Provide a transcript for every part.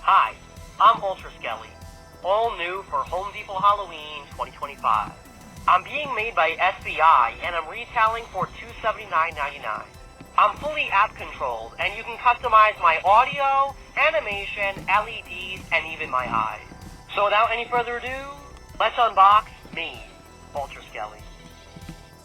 Hi, I'm Ultra Skelly, all new for Home Depot Halloween 2025. I'm being made by SBI and I'm retailing for $279.99. I'm fully app controlled and you can customize my audio, animation, LEDs, and even my eyes. So without any further ado, let's unbox me, Ultra Skelly.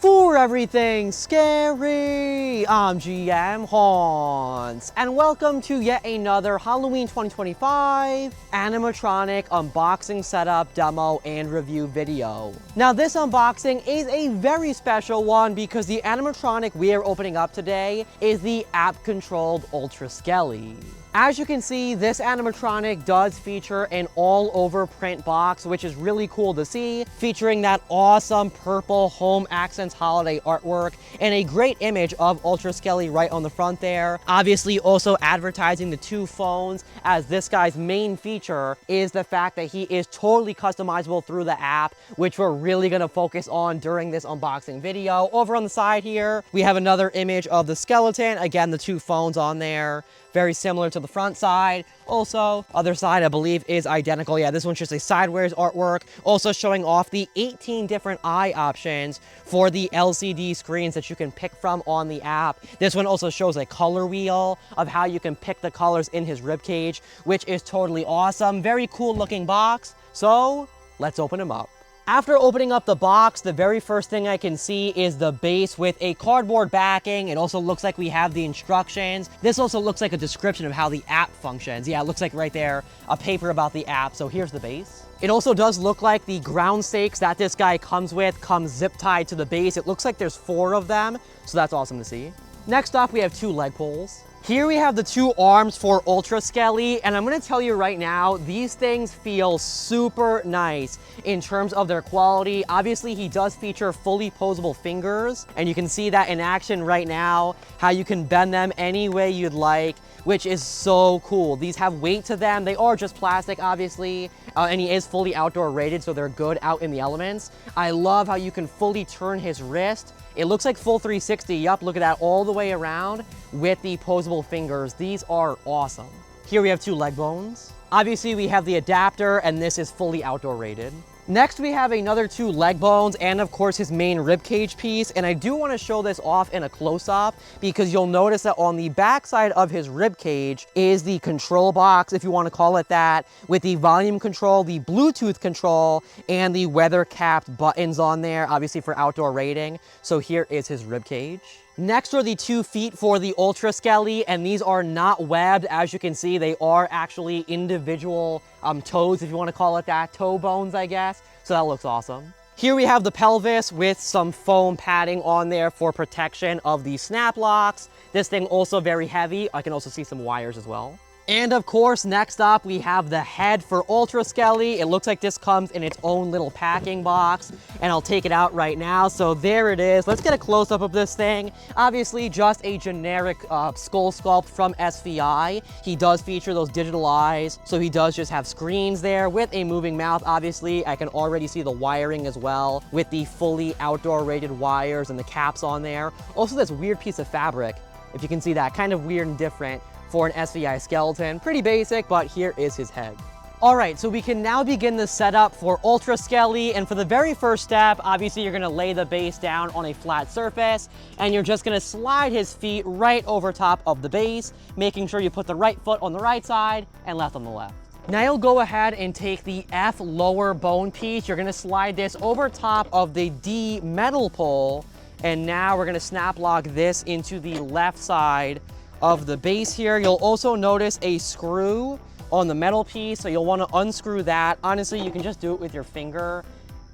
For everything scary, I'm GMHaunts, and welcome to yet another Halloween 2025 animatronic unboxing, setup, demo, and review video. Now this unboxing is a very special one because the animatronic we are opening up today is the App-Controlled Ultra Skelly. As you can see, this animatronic does feature an all-over print box, which is really cool to see, featuring that awesome purple home accents holiday artwork and a great image of Ultra Skelly right on the front there. Obviously also advertising the two phones, as this guy's main feature is the fact that he is totally customizable through the app, which we're really going to focus on during this unboxing video. Over on the side here, we have another image of the skeleton. Again, the two phones on there. Very similar to the front side. Also, other side I believe is identical. Yeah, this one's just a sideways artwork. Also showing off the 18 different eye options for the LCD screens that you can pick from on the app. This one also shows a color wheel of how you can pick the colors in his ribcage, which is totally awesome. Very cool looking box. So let's open him up. After opening up the box, the very first thing I can see is the base with a cardboard backing. It also looks like we have the instructions. This also looks like a description of how the app functions. Yeah, it looks like right there, a paper about the app. So here's the base. It also does look like the ground stakes that this guy comes with comes zip tied to the base. It looks like there's 4 of them, so that's awesome to see. Next up, we have 2 leg pulls. Here we have the 2 arms for Ultra Skelly, and I'm going to tell you right now, these things feel super nice in terms of their quality. Obviously, he does feature fully posable fingers, and you can see that in action right now, how you can bend them any way you'd like, which is so cool. These have weight to them. They are just plastic, obviously, and he is fully outdoor rated, so they're good out in the elements. I love how you can fully turn his wrist. It looks like full 360, yup, look at that, all the way around with the posable fingers. These are awesome. Here we have 2 leg bones. Obviously, we have the adapter, and this is fully outdoor rated. Next, we have another 2 leg bones and of course his main ribcage piece. And I do want to show this off in a close-up because you'll notice that on the back side of his ribcage is the control box, if you want to call it that, with the volume control, the Bluetooth control, and the weather-capped buttons on there, obviously for outdoor rating. So here is his ribcage. Next are the 2 feet for the Ultra Skelly, and these are not webbed. As you can see, they are actually individual toes, if you want to call it that, toe bones, I guess. So that looks awesome. Here we have the pelvis with some foam padding on there for protection of the snap locks. This thing also very heavy. I can also see some wires as well. And of course, next up, we have the head for Ultra Skelly. It looks like this comes in its own little packing box, and I'll take it out right now. So there it is. Let's get a close-up of this thing. Obviously, just a generic skull sculpt from SVI. He does feature those digital eyes, so he does just have screens there with a moving mouth. Obviously, I can already see the wiring as well with the fully outdoor rated wires and the caps on there. Also, this weird piece of fabric, if you can see that, kind of weird and different for an SVI skeleton. Pretty basic, but here is his head. All right, so we can now begin the setup for Ultra Skelly, and for the very first step, obviously you're gonna lay the base down on a flat surface, and you're just gonna slide his feet right over top of the base, making sure you put the right foot on the right side and left on the left. Now you'll go ahead and take the F lower bone piece. You're gonna slide this over top of the D metal pole, and now we're gonna snap lock this into the left side of the base here. You'll also notice a screw on the metal piece, so you'll want to unscrew that. Honestly, you can just do it with your finger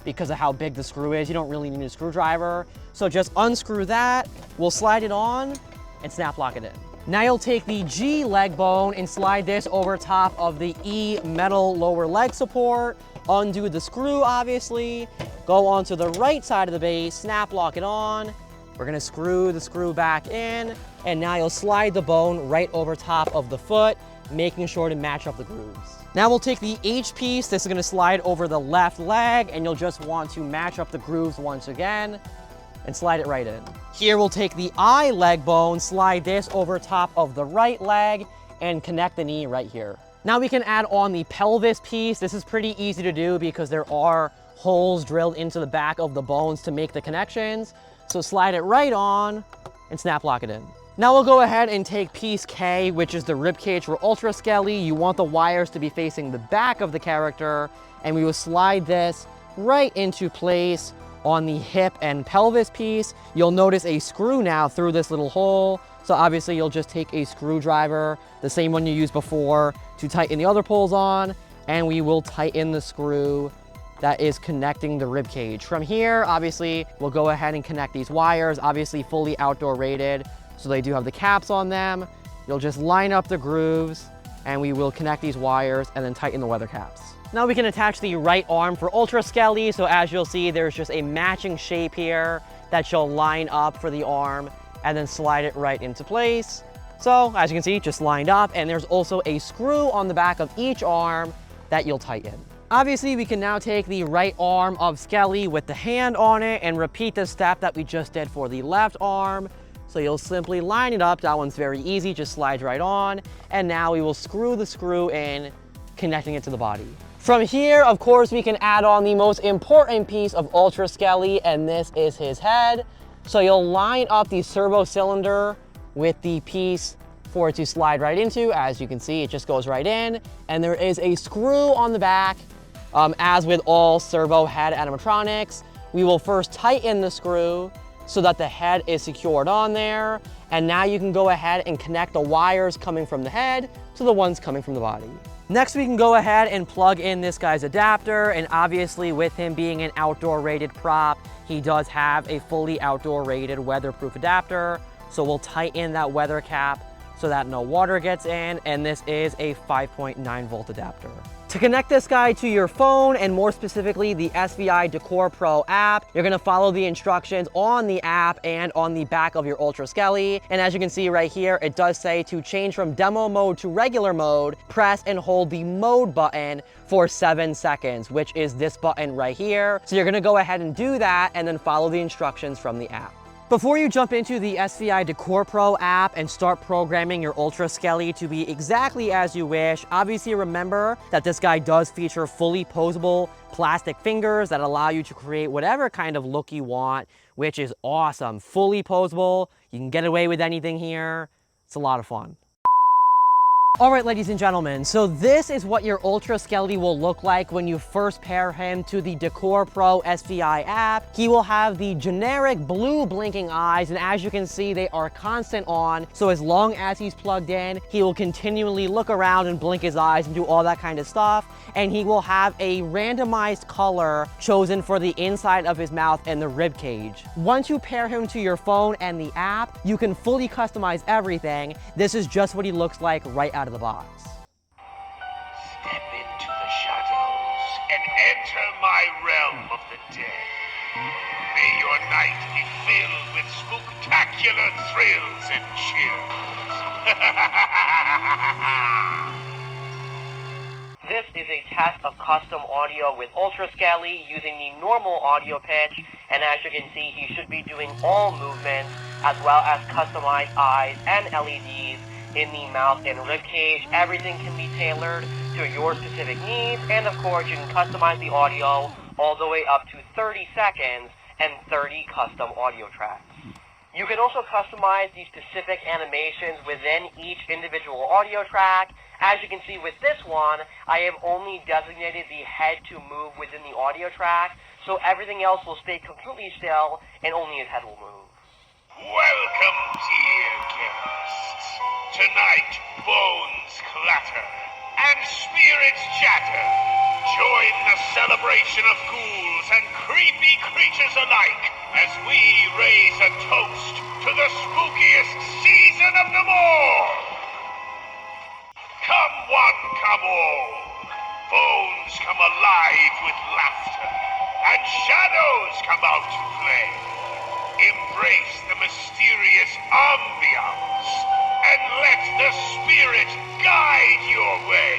because of how big the screw is. You don't really need a screwdriver. So just unscrew that. We'll slide it on and snap lock it in. Now you'll take the G leg bone and slide this over top of the E metal lower leg support. Undo the screw, obviously. Go onto the right side of the base, snap lock it on. We're gonna screw the screw back in, and now you'll slide the bone right over top of the foot, making sure to match up the grooves. Now we'll take the H piece. This is gonna slide over the left leg, and you'll just want to match up the grooves once again and slide it right in. Here we'll take the I leg bone, slide this over top of the right leg, and connect the knee right here. Now we can add on the pelvis piece. This is pretty easy to do because there are holes drilled into the back of the bones to make the connections. So slide it right on and snap lock it in. Now we'll go ahead and take piece K, which is the rib cage for Ultra Skelly. You want the wires to be facing the back of the character, and we will slide this right into place on the hip and pelvis piece. You'll notice a screw now through this little hole. So obviously you'll just take a screwdriver, the same one you used before, to tighten the other poles on, and we will tighten the screw that is connecting the rib cage. From here, obviously, we'll go ahead and connect these wires, obviously fully outdoor rated, so they do have the caps on them. You'll just line up the grooves, and we will connect these wires and then tighten the weather caps. Now we can attach the right arm for Ultra Skelly. So as you'll see, there's just a matching shape here that shall line up for the arm and then slide it right into place. So as you can see, just lined up, and there's also a screw on the back of each arm that you'll tighten. Obviously, we can now take the right arm of Skelly with the hand on it and repeat the step that we just did for the left arm. So you'll simply line it up. That one's very easy, just slides right on. And now we will screw the screw in, connecting it to the body. From here, of course, we can add on the most important piece of Ultra Skelly, and this is his head. So you'll line up the servo cylinder with the piece for it to slide right into. As you can see, it just goes right in. And there is a screw on the back. As with all servo head animatronics, we will first tighten the screw so that the head is secured on there. And now you can go ahead and connect the wires coming from the head to the ones coming from the body. Next, we can go ahead and plug in this guy's adapter, and obviously with him being an outdoor rated prop, he does have a fully outdoor rated weatherproof adapter. So we'll tighten that weather cap so that no water gets in, and this is a 5.9 volt adapter. To connect this guy to your phone, and more specifically the SVI Decor Pro app, you're gonna follow the instructions on the app and on the back of your Ultra Skelly. And as you can see right here, it does say to change from demo mode to regular mode, press and hold the mode button for 7 seconds, which is this button right here. So you're gonna go ahead and do that and then follow the instructions from the app. Before you jump into the SVI Decor Pro app and start programming your Ultra Skelly to be exactly as you wish, obviously remember that this guy does feature fully posable plastic fingers that allow you to create whatever kind of look you want, which is awesome. Fully posable, you can get away with anything here. It's a lot of fun. All right, ladies and gentlemen, so this is what your Ultra Skelly will look like when you first pair him to the Decor Pro SVI app. He will have the generic blue blinking eyes, and as you can see, they are constant on. So as long as he's plugged in, he will continually look around and blink his eyes and do all that kind of stuff. And he will have a randomized color chosen for the inside of his mouth and the rib cage. Once you pair him to your phone and the app, you can fully customize everything. This is just what he looks like right out of the box. Step into the shadows and enter my realm of the dead. May your night be filled with spectacular thrills and chills. This is a test of custom audio with Ultra Skelly using the normal audio pitch, and as you can see, he should be doing all movements as well as customized eyes and LEDs in the mouth and rib cage. Everything can be tailored to your specific needs, and of course you can customize the audio all the way up to 30 seconds and 30 custom audio tracks. You can also customize the specific animations within each individual audio track. As you can see with this one, I have only designated the head to move within the audio track, so everything else will stay completely still and only his head will move. Welcome, dear guests. Tonight, bones clatter and spirits chatter. Join the celebration of ghouls and creepy creatures alike as we raise a toast to the spookiest season of them all. Come one, come all. Bones come alive with laughter, and shadows come out to play. Embrace the mysterious ambiance, and let the spirit guide your way.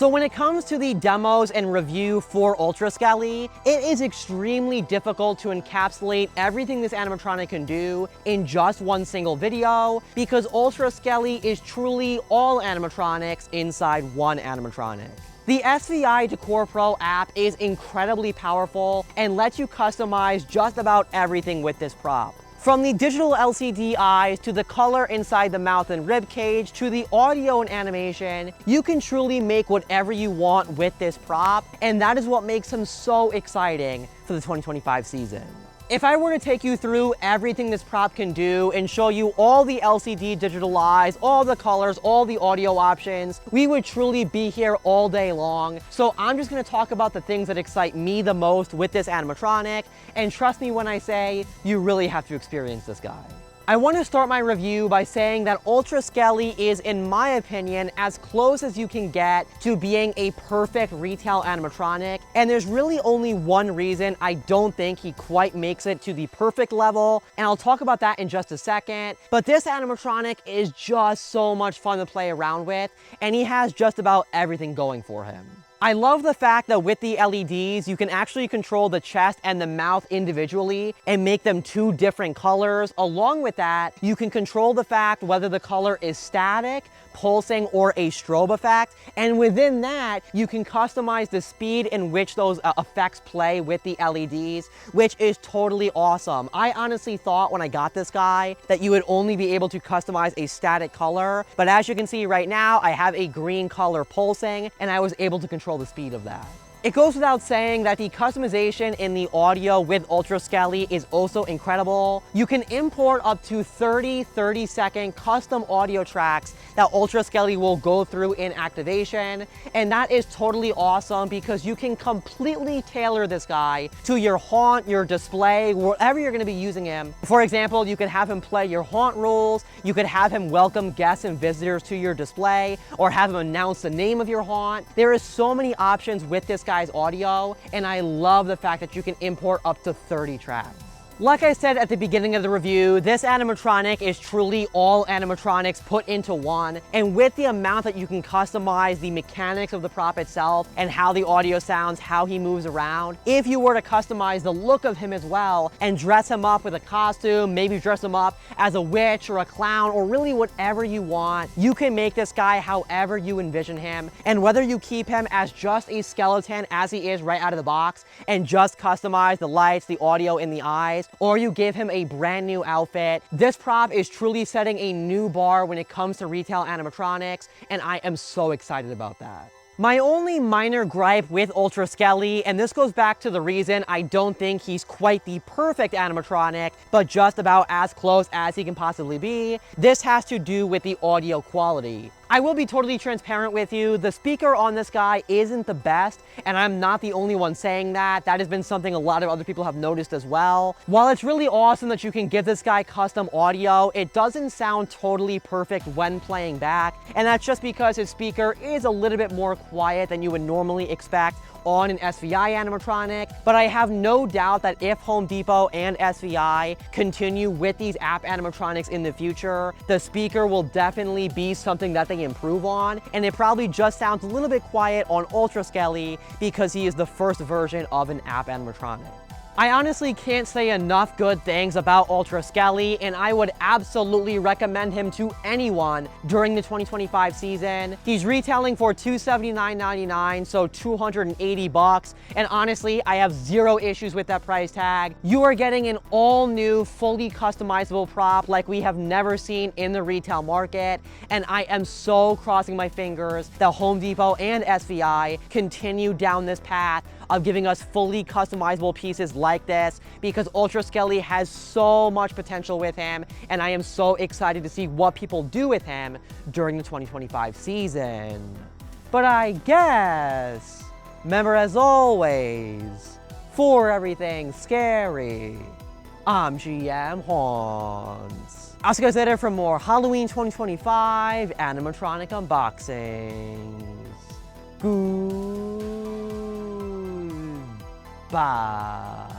So when it comes to the demos and review for Ultra Skelly, it is extremely difficult to encapsulate everything this animatronic can do in just one single video, because Ultra Skelly is truly all animatronics inside one animatronic. The SVI Decor Pro app is incredibly powerful and lets you customize just about everything with this prop. From the digital LCD eyes, to the color inside the mouth and rib cage, to the audio and animation, you can truly make whatever you want with this prop, and that is what makes him so exciting for the 2025 season. If I were to take you through everything this prop can do and show you all the LCD digital eyes, all the colors, all the audio options, we would truly be here all day long. So I'm just gonna talk about the things that excite me the most with this animatronic, and trust me when I say, you really have to experience this guy. I want to start my review by saying that Ultra Skelly is, in my opinion, as close as you can get to being a perfect retail animatronic, and there's really only one reason I don't think he quite makes it to the perfect level, and I'll talk about that in just a second. But this animatronic is just so much fun to play around with, and he has just about everything going for him. I love the fact that with the LEDs, you can actually control the chest and the mouth individually and make them two different colors. Along with that, you can control the fact whether the color is static, pulsing, or a strobe effect. And within that, you can customize the speed in which those effects play with the LEDs, which is totally awesome. I honestly thought when I got this guy that you would only be able to customize a static color, but as you can see right now, I have a green color pulsing, and I was able to control the speed of that. It goes without saying that the customization in the audio with Ultra Skelly is also incredible. You can import up to 30-second custom audio tracks that Ultra Skelly will go through in activation, and that is totally awesome because you can completely tailor this guy to your haunt, your display, wherever you're going to be using him. For example, you could have him play your haunt rules, you could have him welcome guests and visitors to your display, or have him announce the name of your haunt. There is so many options with this guy's audio, and I love the fact that you can import up to 30 tracks. Like I said at the beginning of the review, this animatronic is truly all animatronics put into one, and with the amount that you can customize the mechanics of the prop itself and how the audio sounds, how he moves around, if you were to customize the look of him as well and dress him up with a costume, maybe dress him up as a witch or a clown or really whatever you want, you can make this guy however you envision him. And whether you keep him as just a skeleton as he is right out of the box and just customize the lights, the audio, and the eyes, or you give him a brand new outfit, this prop is truly setting a new bar when it comes to retail animatronics, and I am so excited about that. My only minor gripe with Ultra Skelly, and this goes back to the reason I don't think he's quite the perfect animatronic, but just about as close as he can possibly be, this has to do with the audio quality. I will be totally transparent with you, the speaker on this guy isn't the best, and I'm not the only one saying that. That has been something a lot of other people have noticed as well. While it's really awesome that you can give this guy custom audio, it doesn't sound totally perfect when playing back, and that's just because his speaker is a little bit more quiet than you would normally expect on an SVI animatronic, but I have no doubt that if Home Depot and SVI continue with these app animatronics in the future, the speaker will definitely be something that they improve on, and it probably just sounds a little bit quiet on Ultra Skelly because he is the first version of an app animatronic. I honestly can't say enough good things about Ultra Skelly, and I would absolutely recommend him to anyone during the 2025 season. He's retailing for $279.99, so $280, and honestly, I have zero issues with that price tag. You are getting an all-new, fully customizable prop like we have never seen in the retail market, and I am so crossing my fingers that Home Depot and SVI continue down this path of giving us fully customizable pieces like this, because Ultra Skelly has so much potential with him, and I am so excited to see what people do with him during the 2025 season. But I guess, remember as always, for everything scary, I'm GMHaunts. I'll see you guys later for more Halloween 2025 animatronic unboxings. Goodbye.